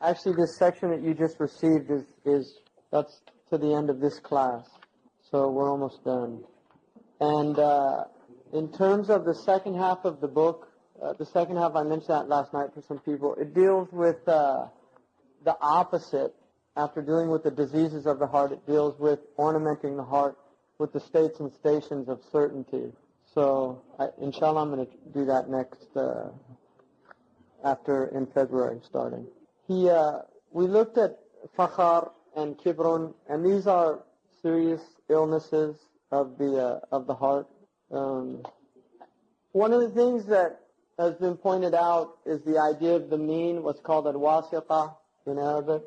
Actually, this section that you just received that's to the end of this class. So we're almost done. And in terms of the second half of the book, the second half, I mentioned that last night for some people, it deals with the opposite. After dealing with the diseases of the heart, it deals with ornamenting the heart with the states and stations of certainty. So, inshallah, I'm going to do that next, in February, starting. We looked at fakhar and kibrun, and these are serious illnesses of the heart. One of the things that has been pointed out is the idea of the mean, what's called al-wasita in Arabic.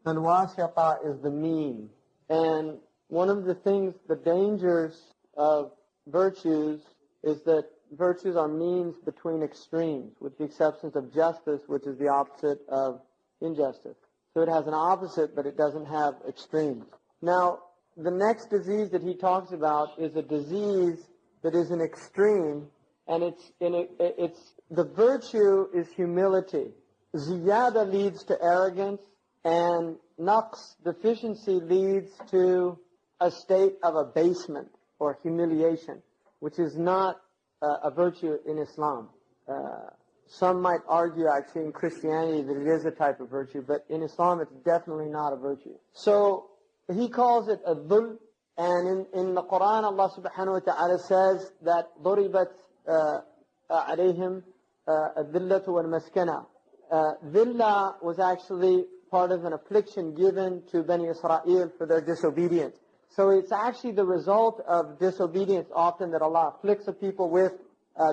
Al-wasita is the mean. And one of the things, the dangers of virtues is that virtues are means between extremes, with the exceptions of justice, which is the opposite of injustice. So it has an opposite, but it doesn't have extremes. Now, the next disease that he talks about is a disease that is an extreme, and the virtue is humility. Ziyada leads to arrogance, and naqs, deficiency, leads to a state of abasement or humiliation, which is not a virtue in Islam. Some might argue actually in Christianity that it is a type of virtue, but in Islam it's definitely not a virtue. So he calls it a dhul, and in the Qur'an Allah subhanahu wa ta'ala says that ضُرِبَتْ عَلَيْهِمْ الذِّلَّةُ وَالْمَسْكَنَةُ. Dhilla was actually part of an affliction given to Bani Israel for their disobedience. So it's actually the result of disobedience often that Allah afflicts a people with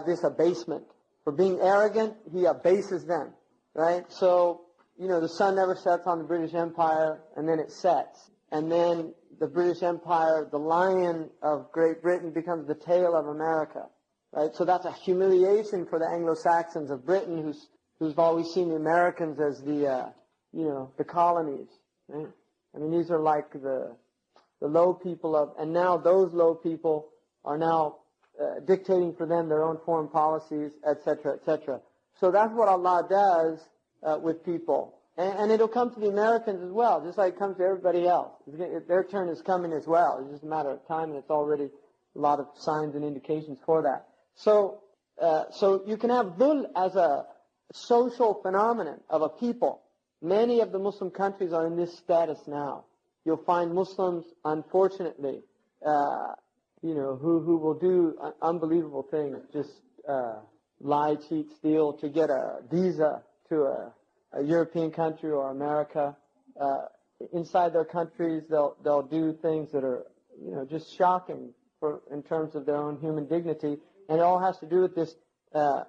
this abasement. For being arrogant, He abases them, right? So, the sun never sets on the British Empire, and then it sets. And then the British Empire, the lion of Great Britain, becomes the tail of America, right? So that's a humiliation for the Anglo-Saxons of Britain, who's always seen the Americans as the colonies, right? I mean, these are like the low people and now those low people are now dictating for them their own foreign policies, etc., etc. So that's what Allah does with people. And it'll come to the Americans as well, just like it comes to everybody else. Their turn is coming as well. It's just a matter of time, and it's already a lot of signs and indications for that. So you can have dhul as a social phenomenon of a people. Many of the Muslim countries are in this status now. You'll find Muslims, unfortunately, who will do unbelievable things, just lie, cheat, steal to get a visa to a European country or America. Inside their countries, they'll do things that are, just shocking in terms of their own human dignity, and it all has to do with this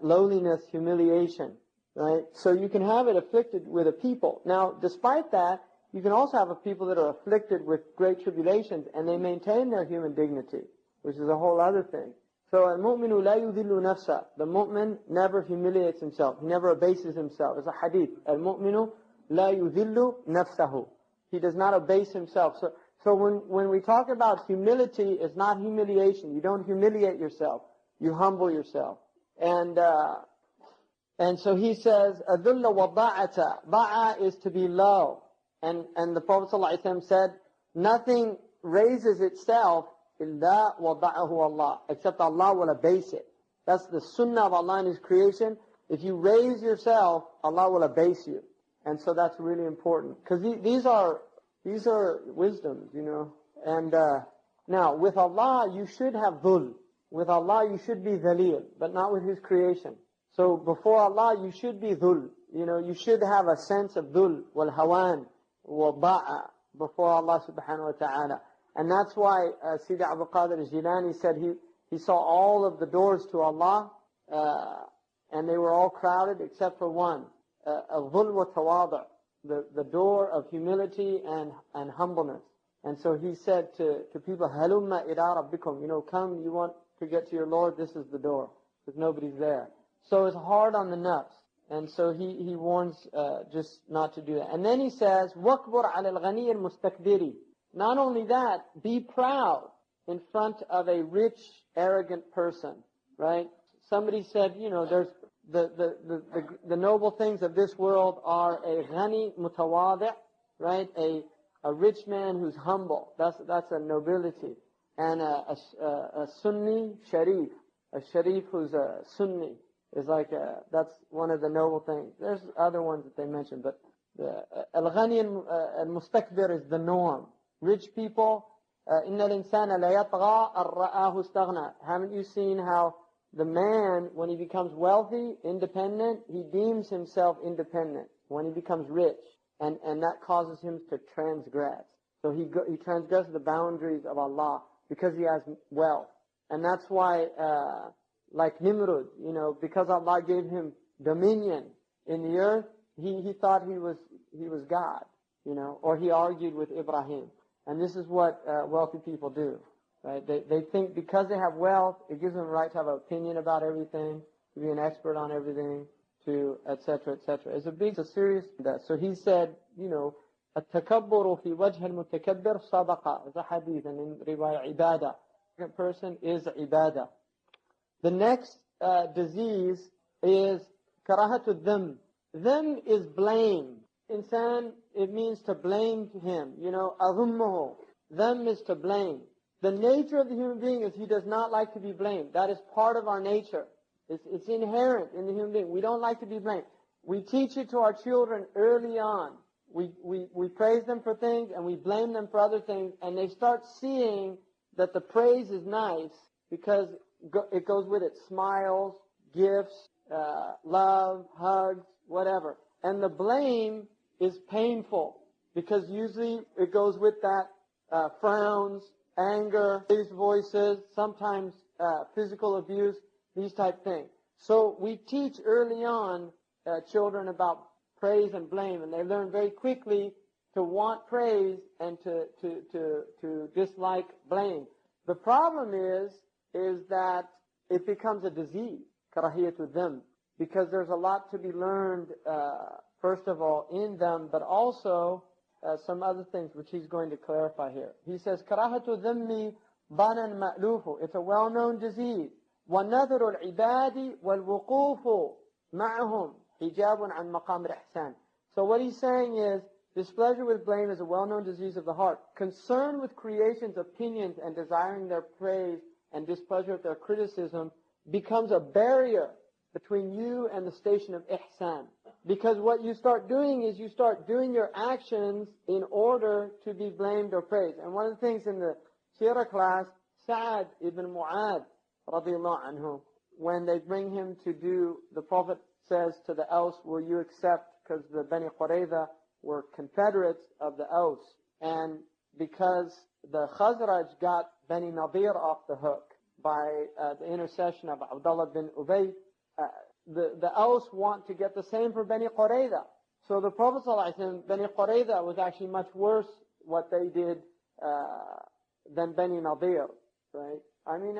lowliness, humiliation, right? So you can have it afflicted with a people. Now, despite that, you can also have a people that are afflicted with great tribulations, and they maintain their human dignity, which is a whole other thing. So, al-mu'minu la yudhillu nafsa. The mu'min never humiliates himself. He never abases himself. It's a hadith. Al-mu'minu la yudhillu nafsahu. He does not abase himself. So when we talk about humility, it's not humiliation. You don't humiliate yourself. You humble yourself. And so he says, adhulla wa da'ata. Da'a is to be low. And the Prophet ﷺ said, nothing raises itself illa wada'ahu Allah, except Allah will abase it. That's the sunnah of Allah in His creation. If you raise yourself, Allah will abase you. And so that's really important. Because these are wisdoms, And now, with Allah, you should have dhul. With Allah, you should be dhalil, but not with His creation. So before Allah, you should be dhul. You should have a sense of dhul, wal hawan, wal da'a, before Allah subhanahu wa ta'ala. And that's why Sidi Abdul Qadir al-Jilani said he saw all of the doors to Allah, and they were all crowded except for one, al-dhul wa tawada', the door of humility and humbleness. And so he said to people, halumma ila rabbikum, come, you want to get to your Lord, this is the door, because nobody's there. So it's hard on the nafs. And so he warns just not to do that. And then he says, وَاكْبُرْ عَلَى الْغَنِيِّ الْمُسْتَكْبِرِ. Not only that, be proud in front of a rich, arrogant person, right? Somebody said, the noble things of this world are a ghani mutawadi', right? A rich man who's humble. That's a nobility. And a Sunni sharif. A sharif who's a Sunni is like that's one of the noble things. There's other ones that they mention, but al-ghani al-mustakbir is the norm. Rich people, inna al-insana la yatgha ar-ra'ahu istaghna. Haven't you seen how the man, when he becomes wealthy, independent, he deems himself independent when he becomes rich, and that causes him to transgress. So he transgresses the boundaries of Allah because he has wealth. And that's why, like Nimrud, because Allah gave him dominion in the earth, he thought he was God, or he argued with Ibrahim. And this is what wealthy people do, right? They think because they have wealth, it gives them the right to have an opinion about everything, to be an expert on everything, to et cetera, et cetera. It's a serious that. So he said, التكبر في وجه المتكبر صدقة. It's a hadith, and in riwayah ibadah. The person is ibadah. The next disease is karahatul dham. Dham is blame. Insan, it means to blame him. Adhummuhu. Dham is to blame. The nature of the human being is he does not like to be blamed. That is part of our nature. It's inherent in the human being. We don't like to be blamed. We teach it to our children early on. We praise them for things and we blame them for other things, and they start seeing that the praise is nice because it goes with it smiles, gifts, love, hugs, whatever. And the blame is painful because usually it goes with that frowns, anger, raised voices, sometimes physical abuse, these type things. So we teach early on children about praise and blame, and they learn very quickly to want praise and to dislike blame. The problem is that it becomes a disease, karahiyatu them, because there's a lot to be learned, first of all, in them, but also some other things which he's going to clarify here. He says, karahatu dhammi banan ma'lufu. It's a well-known disease. وَنَذْرُ الْعِبَادِ وَالْوُقُوفُ مَعَهُمْ hijabun an maqam al-ihsan. So what he's saying is, displeasure with blame is a well-known disease of the heart. Concern with creation's opinions and desiring their praise and displeasure at their criticism becomes a barrier between you and the station of ihsan. Because what you start doing is you start doing your actions in order to be blamed or praised. And one of the things in the Sirah class, Sa'ad ibn Mu'adh, radiyallahu anhu, when they bring him to do, the Prophet says to the Aus, will you accept, because the Bani Qurayza were confederates of the Aus, and because the Khazraj got Bani Nadir off the hook by the intercession of Abdullah bin Ubay, the Aus want to get the same for Bani Qurayza. So the Prophet ﷺ, Bani Qurayza was actually much worse what they did than Bani Nadir, right? I mean,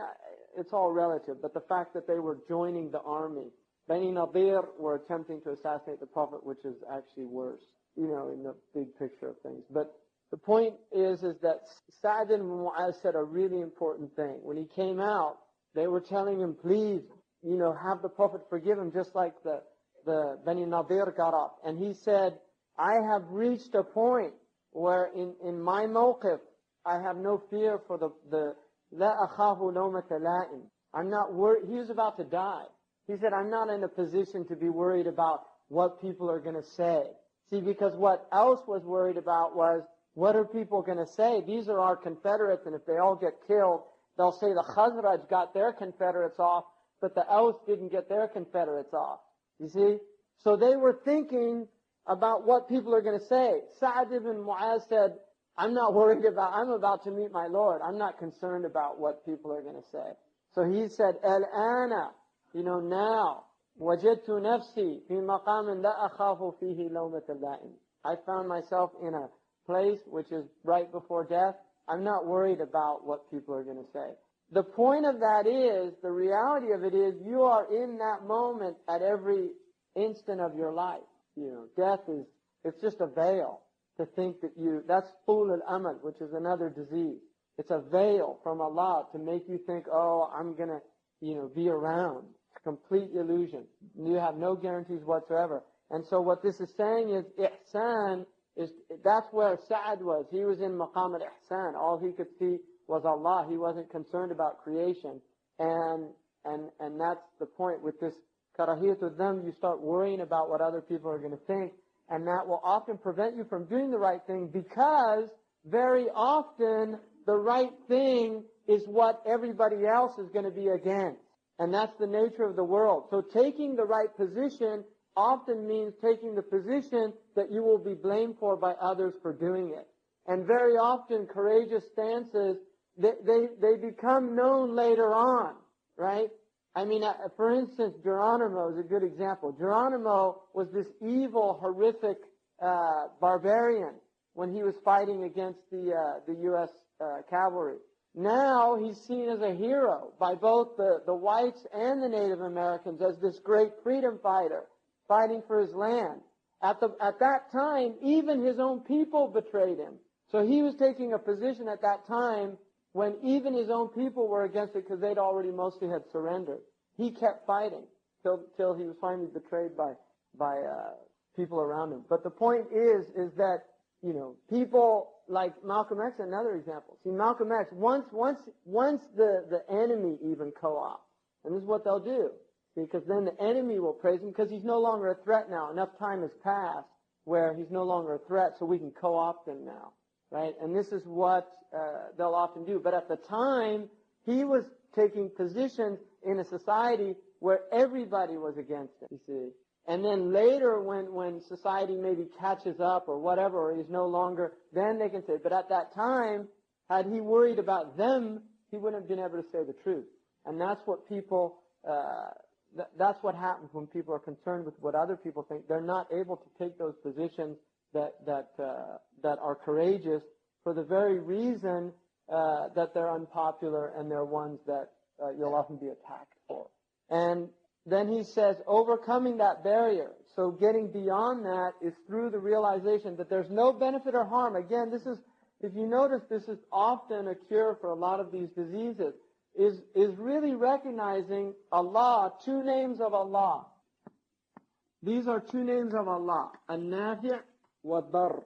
it's all relative, but the fact that they were joining the army. Bani Nadir were attempting to assassinate the Prophet, which is actually worse, in the big picture of things. But the point is that Sa'd ibn Mu'adh said a really important thing. When he came out, they were telling him, please, have the Prophet forgive him, just like the Bani Nadir got up. And he said, I have reached a point where in my mawqif, I have no fear for the la akhafu lawmata la'im. I'm not worried. He was about to die. He said, I'm not in a position to be worried about what people are going to say. See, because what else was worried about was, what are people going to say? These are our confederates, and if they all get killed, they'll say the Khazraj got their confederates off, but the Aus didn't get their confederates off. You see? So they were thinking about what people are going to say. Sa'd ibn Mu'adh said, I'm not worried about, I'm about to meet my Lord. I'm not concerned about what people are going to say. So he said, Al-ana, now, وَجَدْتُ نَفْسِي فِي مَقَامٍ لَا أَخَافُ فِيهِ لَوْمَةَ اللَّائِمِ. I found myself in a place which is right before death. I'm not worried about what people are going to say. The point of that is, the reality of it is, you are in that moment at every instant of your life. Death it's just a veil to think that that's tul al-amal, which is another disease. It's a veil from Allah to make you think, oh, I'm going to, be around. complete illusion. You have no guarantees whatsoever. And so what this is saying is ihsan that's where Sa'ad was. He was in maqam al-ihsan. All he could see was Allah. He wasn't concerned about creation. And that's the point with this karahiyatu dhanb. You start worrying about what other people are going to think, and that will often prevent you from doing the right thing, because very often the right thing is what everybody else is going to be against. And that's the nature of the world. So taking the right position often means taking the position that you will be blamed for by others for doing it. And very often courageous stances, they become known later on, right? I mean, for instance, Geronimo is a good example. Geronimo was this evil, horrific barbarian when he was fighting against the U.S. cavalry. Now he's seen as a hero by both the whites and the Native Americans as this great freedom fighter fighting for his land. At that time, even his own people betrayed him. So he was taking a position at that time when even his own people were against it, because they'd already mostly had surrendered. He kept fighting till he was finally betrayed by people around him. But the point is that, you know, people like Malcolm X, another example. See, Malcolm X, once the enemy even co-opts, and this is what they'll do, because then the enemy will praise him, because he's no longer a threat now. Enough time has passed where he's no longer a threat, so we can co-opt him now, right? And this is what they'll often do. But at the time, he was taking positions in a society where everybody was against him, you see. And then later, when society maybe catches up or whatever, or he's no longer, then they can say, but at that time, had he worried about them, he wouldn't have been able to say the truth. And that's what people, that's what happens when people are concerned with what other people think. They're not able to take those positions that are courageous for the very reason that they're unpopular, and they're ones that you'll often be attacked for. And then he says, overcoming that barrier. So getting beyond that is through the realization that there's no benefit or harm. Again, this is, if you notice, this is often a cure for a lot of these diseases, is really recognizing Allah, two names of Allah. These are two names of Allah, An-Nafi' wa Dar.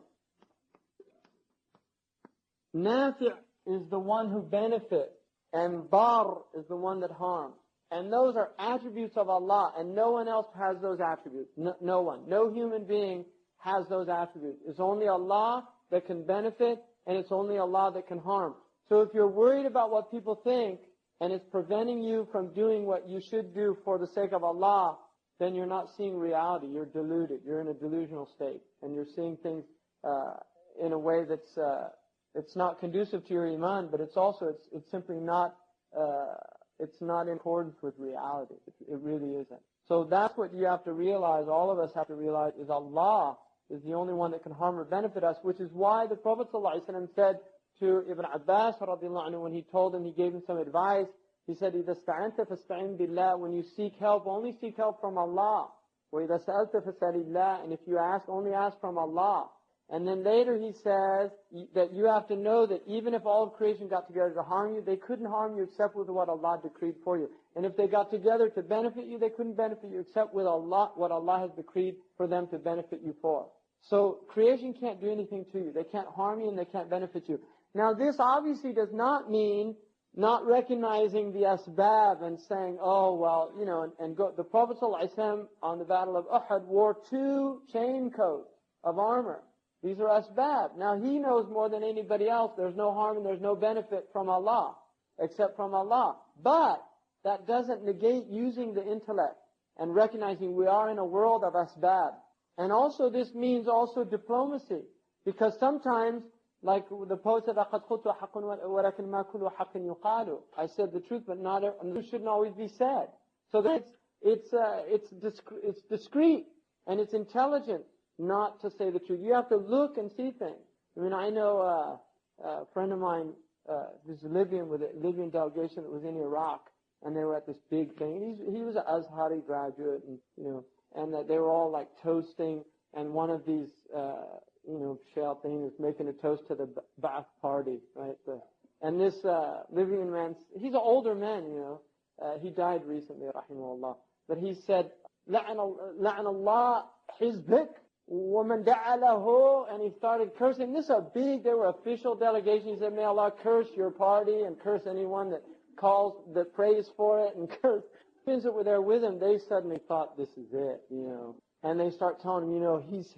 Nafi' is the one who benefits, and Dar is the one that harms. And those are attributes of Allah, and no one else has those attributes. No one. No human being has those attributes. It's only Allah that can benefit, and it's only Allah that can harm. So if you're worried about what people think, and it's preventing you from doing what you should do for the sake of Allah, then you're not seeing reality. You're deluded. You're in a delusional state. And you're seeing things in a way that's it's not conducive to your iman, but it's also, it's simply not it's not in accordance with reality. It really isn't. So that's what you have to realize, all of us have to realize, is Allah is the only one that can harm or benefit us, which is why the Prophet ﷺ said to Ibn Abbas radiallahu anhu, when he told him, he gave him some advice, he said, إِذَا اسْتَعَنْتَ فَاسْتَعِنْ بِاللَّهِ. When you seek help, only seek help from Allah. وَإِذَا سَأَلْتَ فَاسْأَلِ اللَّهِ. And if you ask, only ask from Allah. And then later he says that you have to know that even if all of creation got together to harm you, they couldn't harm you except with what Allah decreed for you. And if they got together to benefit you, they couldn't benefit you except with Allah, what Allah has decreed for them to benefit you for. So creation can't do anything to you. They can't harm you and they can't benefit you. Now this obviously does not mean not recognizing the asbab and saying, oh, well, you know, and go. The Prophet ﷺ on the Battle of Uhud wore 2 chain coats of armor. These are asbab. Now he knows more than anybody else there's no harm and there's no benefit from Allah, except from Allah. But that doesn't negate using the intellect and recognizing we are in a world of asbab. And also this means also diplomacy. Because sometimes, like the poet said, I said the truth, but not the truth shouldn't always be said. So that it's discreet and it's intelligent not to say the truth. You have to look and see things. I mean, I know a friend of mine, this Libyan with a Libyan delegation that was in Iraq, and they were at this big thing. He was an Azhari graduate, and you know, and that they were all like toasting, and one of these shayateen was making a toast to the Ba'ath party, right? And this Libyan man, he's an older man, you know, he died recently, rahimahullah. But he said, لَعْنَ اللَّهِ حِزْبِكَ وَمَنْ دَعَى لَهُ, and he started cursing. This is they were official delegation. He said, may Allah curse your party and curse anyone that prays for it and curse. Things that were there with him, they suddenly thought, this is it, And they start telling him, he's